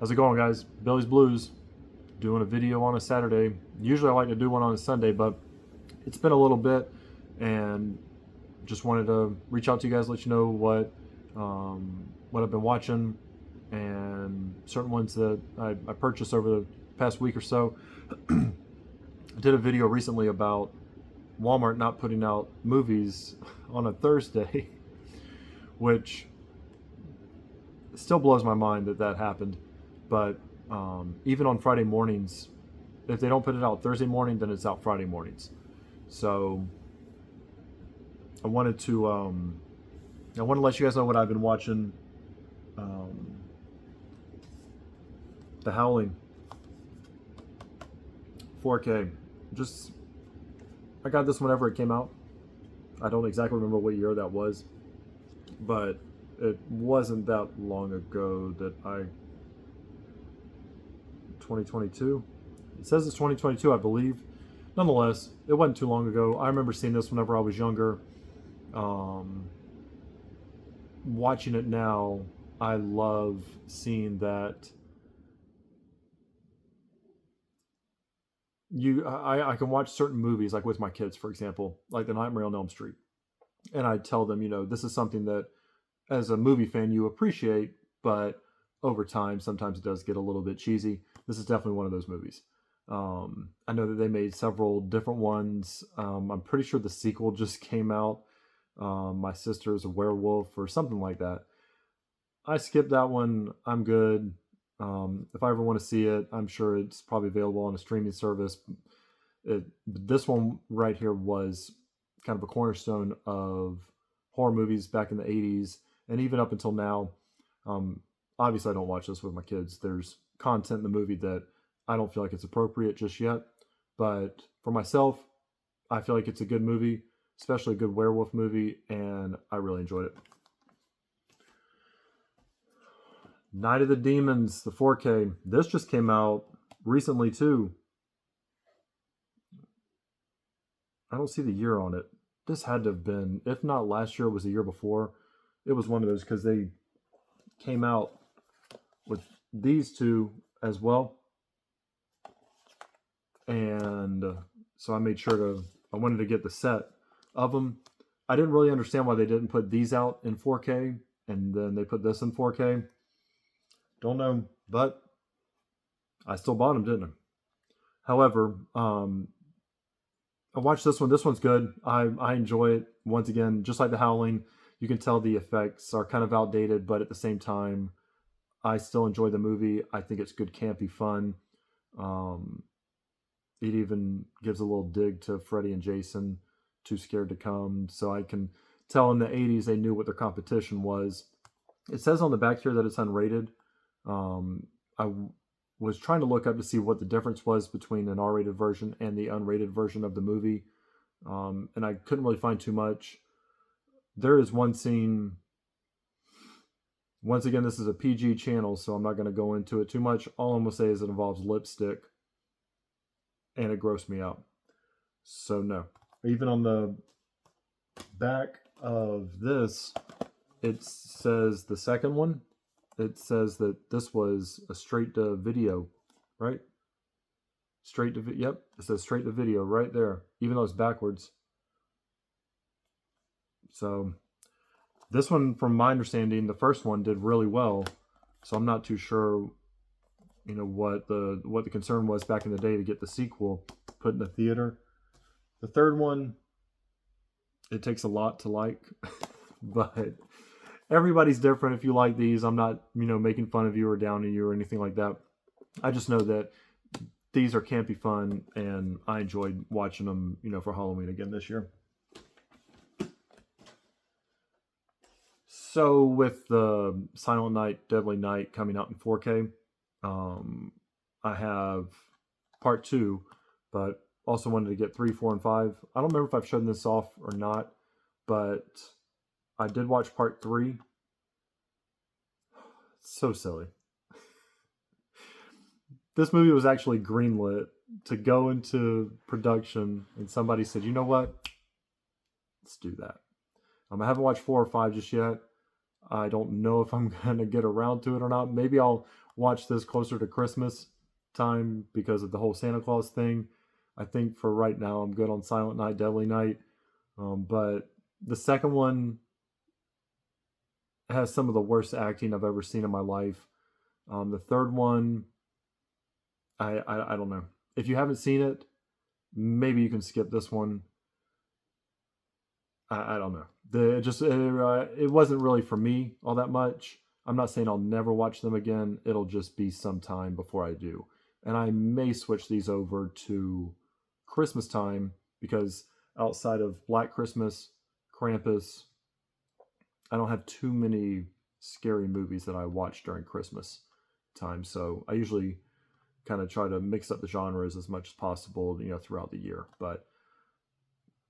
How's it going, guys? Billy's Blues, doing a video on a Saturday. Usually I like to do one on a Sunday, but it's been a little bit, and just wanted to reach out to you guys, let you know what I've been watching, and certain ones that I purchased over the past week or so. I did a video recently about Walmart not putting out movies on a Thursday, which still blows my mind that happened. But even on Friday mornings, if they don't put it out Thursday morning, then it's out Friday mornings. So I wanted to let you guys know what I've been watching. The Howling 4K. I got this whenever it came out. I don't exactly remember what year that was, but it wasn't that long ago that 2022. It says it's 2022, I believe. Nonetheless, it wasn't too long ago. I remember seeing this whenever I was younger. Watching it now, I love seeing that I can watch certain movies, like with my kids, for example, like The Nightmare on Elm Street, and I tell them, this is something that as a movie fan you appreciate, but over time sometimes it does get a little bit cheesy. This is definitely one of those movies. I know that they made several different ones. I'm pretty sure the sequel just came out. My Sister's a Werewolf or something like that. I skipped that one. I'm good. If I ever want to see it, I'm sure it's probably available on a streaming service. This one right here was kind of a cornerstone of horror movies back in the 80s and even up until now. Obviously, I don't watch this with my kids. There's content in the movie that I don't feel like it's appropriate just yet. But for myself, I feel like it's a good movie, especially a good werewolf movie, and I really enjoyed it. Night of the Demons, the 4K. This just came out recently too. I don't see the year on it. This had to have been, if not last year, it was the year before. It was one of those because they came out with these two as well. And so I wanted to get the set of them. I didn't really understand why they didn't put these out in 4K and then they put this in 4K. Don't know, but I still bought them, didn't I? However, I watched this one. This one's good. I enjoy it. Once again, just like The Howling, you can tell the effects are kind of outdated, but at the same time, I still enjoy the movie. I think it's good, campy fun. It even gives a little dig to Freddy and Jason, Too Scared to Come. So I can tell in the 80s they knew what their competition was. It says on the back here that it's unrated. I was trying to look up to see what the difference was between an R-rated version and the unrated version of the movie, and I couldn't really find too much. There is one scene. Once again, this is a PG channel, so I'm not going to go into it too much. All I'm going to say is it involves lipstick, and it grossed me out. So no. Even on the back of this, it says the second one. It says that this was a straight to video, right? Yep, it says straight to video right there, even though it's backwards. So this one, from my understanding, the first one did really well. So I'm not too sure, what the concern was back in the day to get the sequel put in the theater. The third one, it takes a lot to like, but everybody's different. If you like these, I'm not, making fun of you or downing you or anything like that. I just know that these are campy fun, and I enjoyed watching them, for Halloween again this year. So with the Silent Night, Deadly Night coming out in 4K, I have part 2, but also wanted to get 3, 4, and 5. I don't remember if I've shown this off or not, but I did watch part 3. It's so silly. This movie was actually greenlit to go into production, and somebody said, "You know what? Let's do that." I haven't watched 4 or 5 just yet. I don't know if I'm going to get around to it or not. Maybe I'll watch this closer to Christmas time because of the whole Santa Claus thing. I think for right now, I'm good on Silent Night, Deadly Night. But the second one has some of the worst acting I've ever seen in my life. The third one, I don't know. If you haven't seen it, maybe you can skip this one. I don't know. It wasn't really for me all that much. I'm not saying I'll never watch them again. It'll just be some time before I do, and I may switch these over to Christmas time because outside of Black Christmas, Krampus, I don't have too many scary movies that I watch during Christmas time. So I usually kind of try to mix up the genres as much as possible, throughout the year. But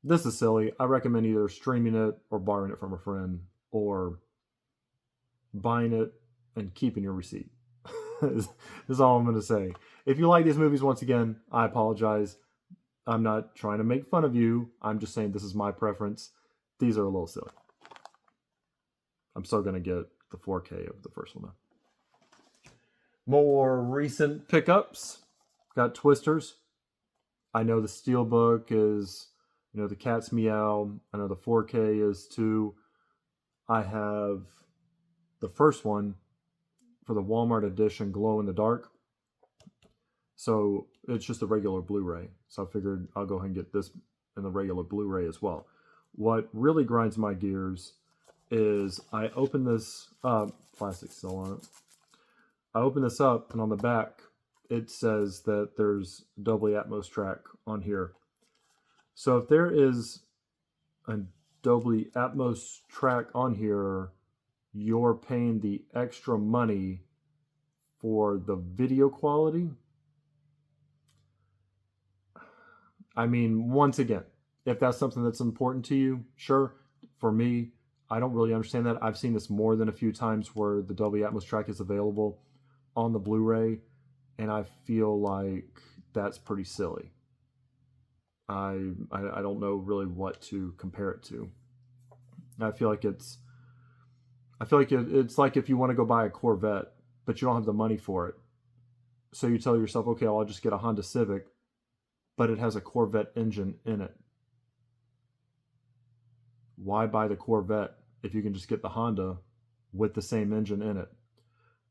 this is silly. I recommend either streaming it or borrowing it from a friend or buying it and keeping your receipt. is all I'm going to say. If you like these movies, once again, I apologize. I'm not trying to make fun of you. I'm just saying this is my preference. These are a little silly. I'm still going to get the 4K of the first one, though. More recent pickups. Got Twisters. I know the Steelbook is, the Cat's Meow. I know the 4K is too. I have the first one for the Walmart edition, Glow in the Dark. So it's just a regular Blu-ray. So I figured I'll go ahead and get this in the regular Blu-ray as well. What really grinds my gears is I open this up, plastic still on it. I open this up, and on the back, it says that there's Dolby Atmos track on here. So if there is a Dolby Atmos track on here, you're paying the extra money for the video quality. I mean, once again, if that's something that's important to you, sure. For me, I don't really understand that. I've seen this more than a few times where the Dolby Atmos track is available on the Blu-ray, and I feel like that's pretty silly. I don't know really what to compare it to. I feel like it's like if you want to go buy a Corvette, but you don't have the money for it. So you tell yourself, okay, well, I'll just get a Honda Civic, but it has a Corvette engine in it. Why buy the Corvette if you can just get the Honda with the same engine in it?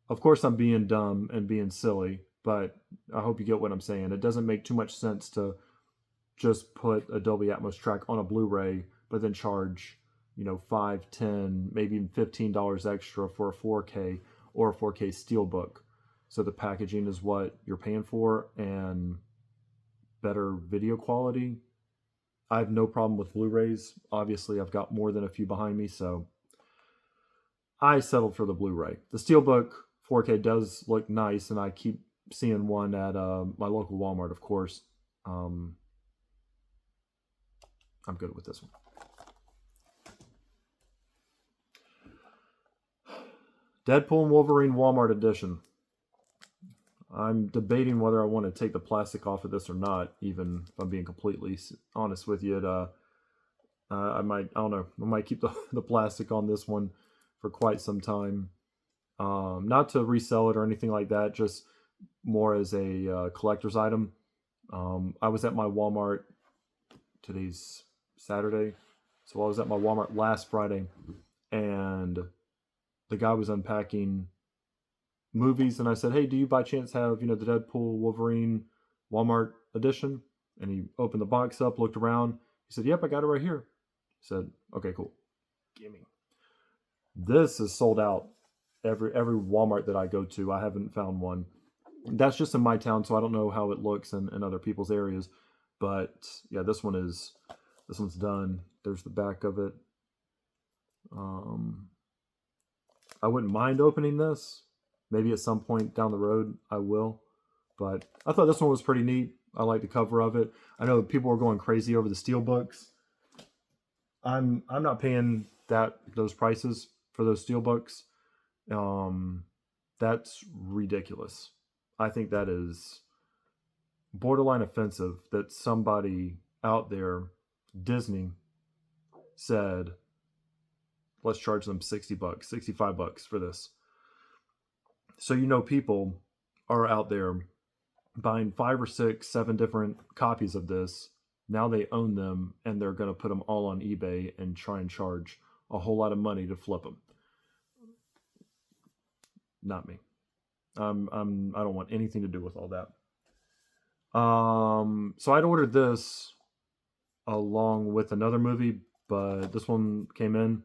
Of course, I'm being dumb and being silly, but I hope you get what I'm saying. It doesn't make too much sense to just put a Dolby Atmos track on a Blu-ray, but then charge, $5, $10, maybe even $15 extra for a 4K or a 4K Steelbook. So the packaging is what you're paying for and better video quality. I have no problem with Blu-rays. Obviously, I've got more than a few behind me, so I settled for the Blu-ray. The Steelbook 4K does look nice, and I keep seeing one at my local Walmart, of course. I'm good with this one. Deadpool and Wolverine Walmart edition. I'm debating whether I want to take the plastic off of this or not, even if I'm being completely honest with you. I might keep the plastic on this one for quite some time. Not to resell it or anything like that, just more as a collector's item. I was at my Walmart, today's Saturday, so I was at my Walmart last Friday, and the guy was unpacking movies, and I said, hey, do you by chance have, the Deadpool Wolverine Walmart edition? And he opened the box up, looked around. He said, yep, I got it right here. I said, okay, cool. Gimme. This is sold out every Walmart that I go to. I haven't found one. That's just in my town, so I don't know how it looks in other people's areas. But yeah, this one's done. There's the back of it. I wouldn't mind opening this. Maybe at some point down the road I will. But I thought this one was pretty neat. I like the cover of it. I know people are going crazy over the Steelbooks. I'm not paying those prices for those Steelbooks. That's ridiculous. I think that is borderline offensive that somebody out there, Disney, said, Let's charge them $60, $65 for this. So, you know, people are out there buying 5 or 6, 7 different copies of this. Now they own them, and they're going to put them all on eBay and try and charge a whole lot of money to flip them. Not me. I don't want anything to do with all that. So I'd ordered this along with another movie, but this one came in,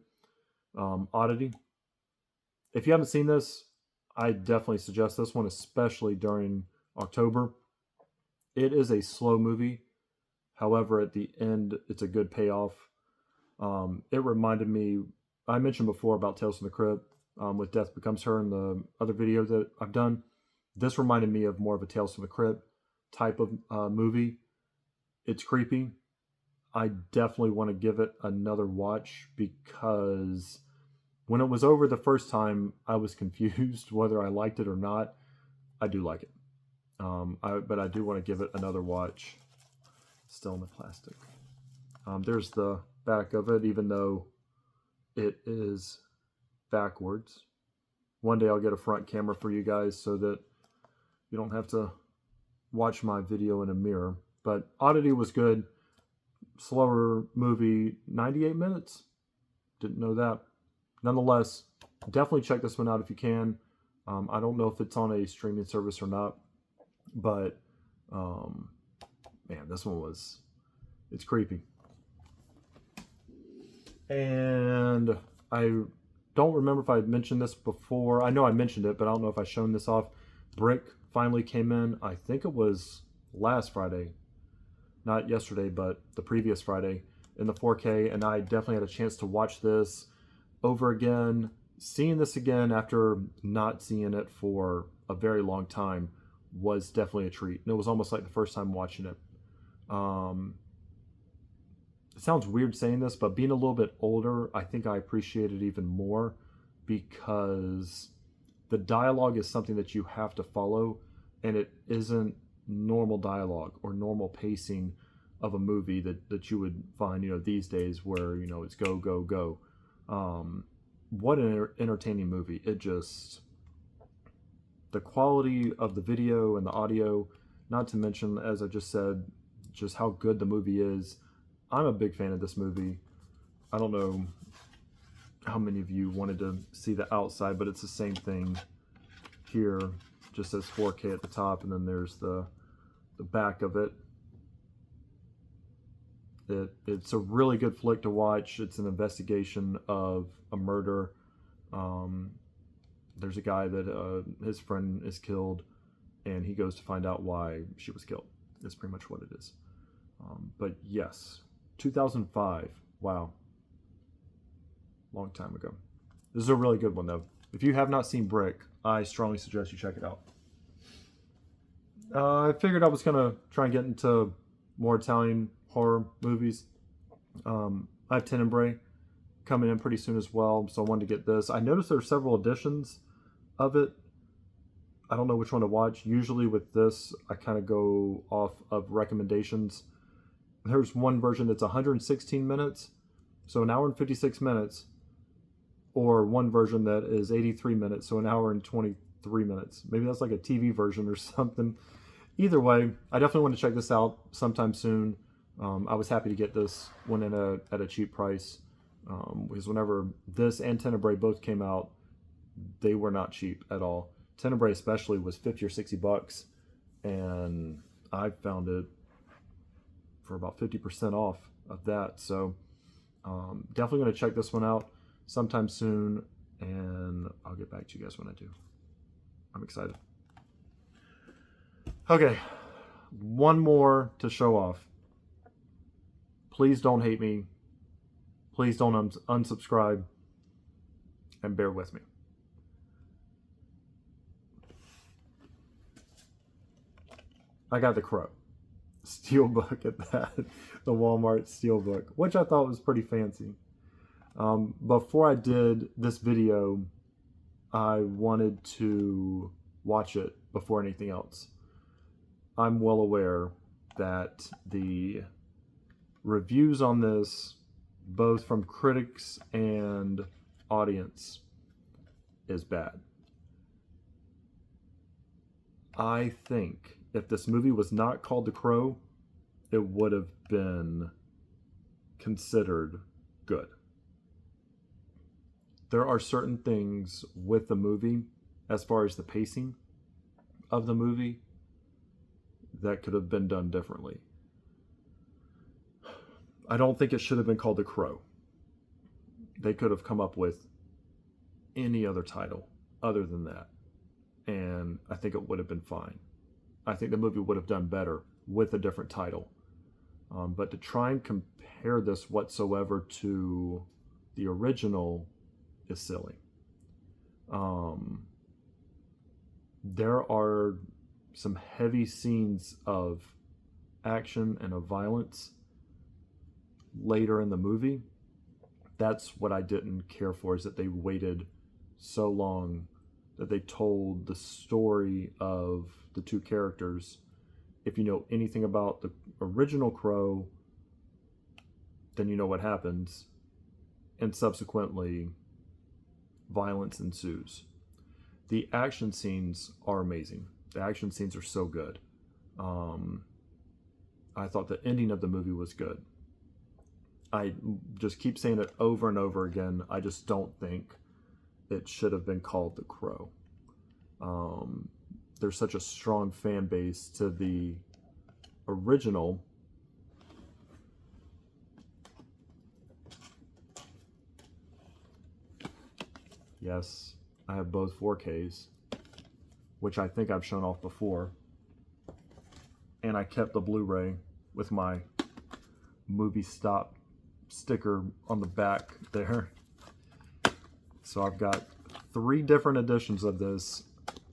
Oddity. If you haven't seen this, I definitely suggest this one, especially during October. It is a slow movie. However, at the end, it's a good payoff. It reminded me, I mentioned before about Tales from the Crypt with Death Becomes Her in the other video that I've done. This reminded me of more of a Tales from the Crypt type of movie. It's creepy. I definitely want to give it another watch because when it was over the first time, I was confused whether I liked it or not. I do like it. But I do want to give it another watch. Still in the plastic. There's the back of it, even though it is backwards. One day I'll get a front camera for you guys so that you don't have to watch my video in a mirror. But Oddity was good. Slower movie, 98 minutes. Didn't know that. Nonetheless, definitely check this one out if you can. I don't know if it's on a streaming service or not, but man, this one it's creepy. And I don't remember if I had mentioned this before. I know I mentioned it, but I don't know if I've shown this off. Brick finally came in. I think it was last Friday. Not yesterday, but the previous Friday in the 4K. And I definitely had a chance to watch this over again. Seeing this again after not seeing it for a very long time was definitely a treat. And it was almost like the first time watching it. It sounds weird saying this, but being a little bit older, I think I appreciate it even more because the dialogue is something that you have to follow, and it isn't normal dialogue or normal pacing of a movie that you would find, you know, these days where, you know, it's go, go, go. What an entertaining movie. It just, the quality of the video and the audio, not to mention, as I just said, just how good the movie is. I'm a big fan of this movie. I don't know how many of you wanted to see the outside, but it's the same thing here. Just says 4K at the top, and then there's the back of it. It's a really good flick to watch. It's an investigation of a murder. There's a guy that his friend is killed, and he goes to find out why she was killed. That's pretty much what it is. But yes, 2005. Wow. Long time ago. This is a really good one, though. If you have not seen Brick, I strongly suggest you check it out. I figured I was going to try and get into more Italian horror movies. I have Tenebrae coming in pretty soon as well, so I wanted to get this. I noticed there are several editions of it. I don't know which one to watch. Usually with this, I kind of go off of recommendations. There's one version that's 116 minutes, so an hour and 56 minutes, or one version that is 83 minutes, so an hour and 23 minutes. Maybe that's like a TV version or something. Either way, I definitely want to check this out sometime soon. I was happy to get this one at a cheap price, because whenever this and Tenebrae both came out, they were not cheap at all. Tenebrae especially was 50 or 60 bucks, and I found it for about 50% off of that. So definitely going to check this one out sometime soon, and I'll get back to you guys when I do. I'm excited. Okay, one more to show off. Please don't hate me. Please don't unsubscribe, and bear with me. I got the Crow Steelbook at that, the Walmart Steelbook, which I thought was pretty fancy. Before I did this video, I wanted to watch it before anything else. I'm well aware that the reviews on this, both from critics and audience is bad. I think if this movie was not called The Crow, it would have been considered good. There are certain things with the movie, as far as the pacing of the movie, that could have been done differently. I don't think it should have been called The Crow. They could have come up with any other title other than that, and I think it would have been fine. I think the movie would have done better with a different title. But to try and compare this whatsoever to the original is silly. There are some heavy scenes of action and of violence later in the movie. That's what I didn't care for, is that they waited so long, that they told the story of the two characters. If you know anything about the original Crow, then you know what happens, and subsequently violence ensues. The action scenes are amazing. The action scenes are so good. I thought the ending of the movie was good. I just keep saying it over and over again. I just don't think it should have been called The Crow. There's such a strong fan base to the original. Yes, I have both 4Ks, which I think I've shown off before. And I kept the Blu-ray with my movie stop sticker on the back there. So I've got 3 different editions of this.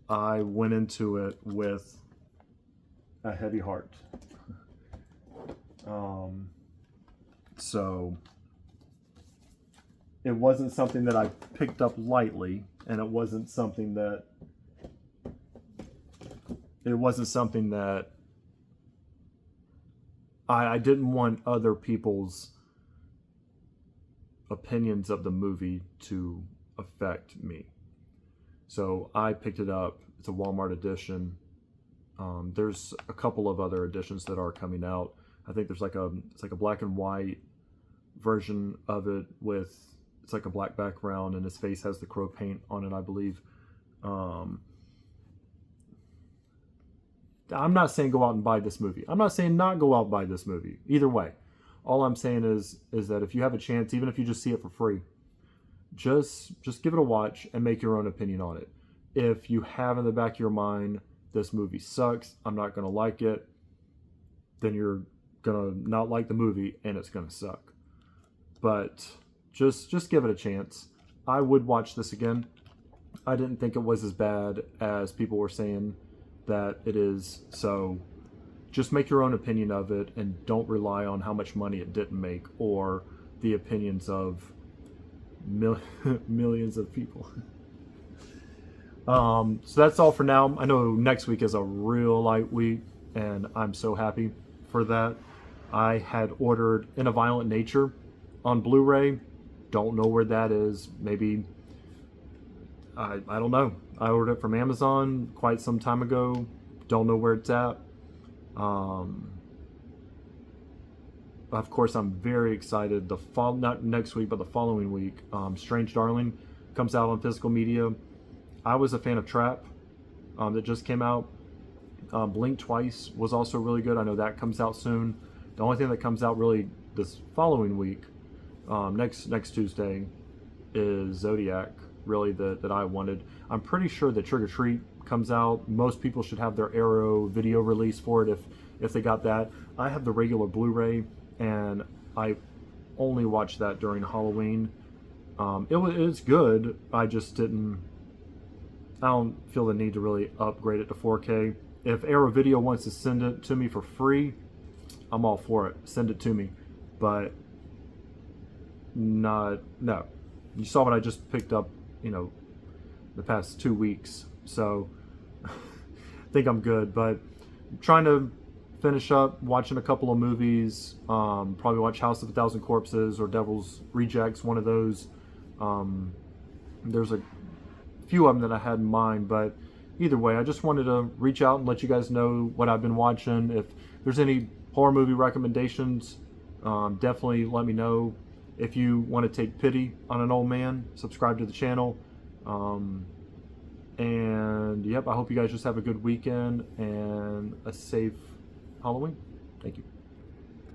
I went into it with a heavy heart. So it wasn't something that I picked up lightly, and it wasn't something that I didn't want other people's opinions of the movie to affect me. So I picked it up. It's a Walmart edition. There's a couple of other editions that are coming out. I think there's it's like a black and white version of it with, it's like a black background, and his face has the crow paint on it, I believe. I'm not saying go out and buy this movie. I'm not saying not go out and buy this movie. Either way. All I'm saying is that if you have a chance, even if you just see it for free, just give it a watch and make your own opinion on it. If you have in the back of your mind, this movie sucks, I'm not going to like it, then you're going to not like the movie and it's going to suck. But just give it a chance. I would watch this again. I didn't think it was as bad as people were saying that it is. So just make your own opinion of it, and don't rely on how much money it didn't make or the opinions of millions of people. So that's all for now. I know next week is a real light week, and I'm so happy for that. I had ordered In a Violent Nature on Blu-ray. Don't know where that is. Maybe, I don't know. I ordered it from Amazon quite some time ago. Don't know where it's at. Of course, I'm very excited. Not next week, but the following week, Strange Darling comes out on physical media. I was a fan of Trap, that just came out. Blink Twice was also really good. I know that comes out soon. The only thing that comes out really this following week, next Tuesday, is Zodiac. Really, that I wanted. I'm pretty sure that Trick or Treat comes out. Most people should have their Arrow video release for it if they got that. I have the regular Blu-ray, and I only watched that during Halloween. It's good. I don't feel the need to really upgrade it to 4K. If Arrow Video wants to send it to me for free, I'm all for it. Send it to me. But no. You saw what I just picked up, the past 2 weeks. So I think I'm good. But I'm trying to finish up watching a couple of movies. Probably watch House of a Thousand Corpses or Devil's Rejects, one of those. There's a few of them that I had in mind, but either way, I just wanted to reach out and let you guys know what I've been watching. If there's any horror movie recommendations, definitely let me know. If you want to take pity on an old man, subscribe to the channel. And yep, I hope you guys just have a good weekend and a safe Halloween. Thank you.